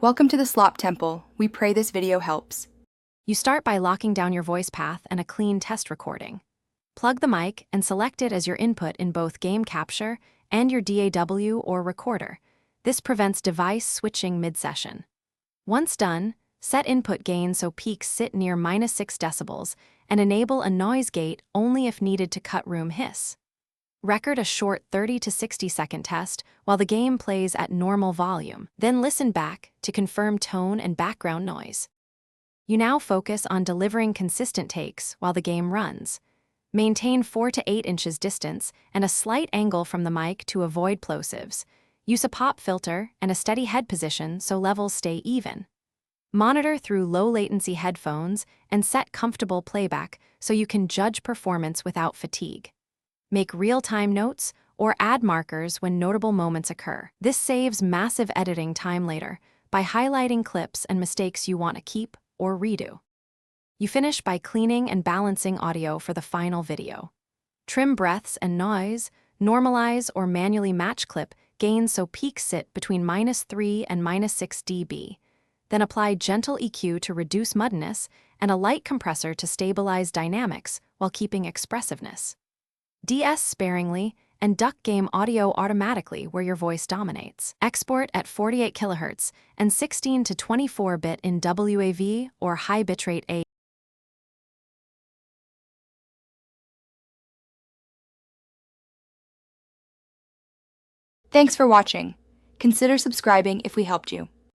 Welcome to the Slop Temple. We pray this video helps. You start by locking down your voice path and a clean test recording. Plug the mic and select it as your input in both game capture and your DAW or recorder. This prevents device switching mid-session. Once done, set input gain so peaks sit near -6 decibels and enable a noise gate only if needed to cut room hiss. Record a short 30 to 60-second test while the game plays at normal volume, then listen back to confirm tone and background noise. You now focus on delivering consistent takes while the game runs. Maintain 4 to 8 inches distance and a slight angle from the mic to avoid plosives. Use a pop filter and a steady head position so levels stay even. Monitor through low-latency headphones and set comfortable playback so you can judge performance without fatigue. Make real-time notes or add markers when notable moments occur. This saves massive editing time later by highlighting clips and mistakes you want to keep or redo. You finish by cleaning and balancing audio for the final video. Trim breaths and noise, normalize or manually match clip gains so peaks sit between -3 and -6 dB. Then apply gentle EQ to reduce muddiness and a light compressor to stabilize dynamics while keeping expressiveness. DS sparingly and duck game audio automatically where your voice dominates. Export at 48 kHz and 16 to 24-bit in WAV or high bitrate A. Thanks for watching. Consider subscribing if we helped you.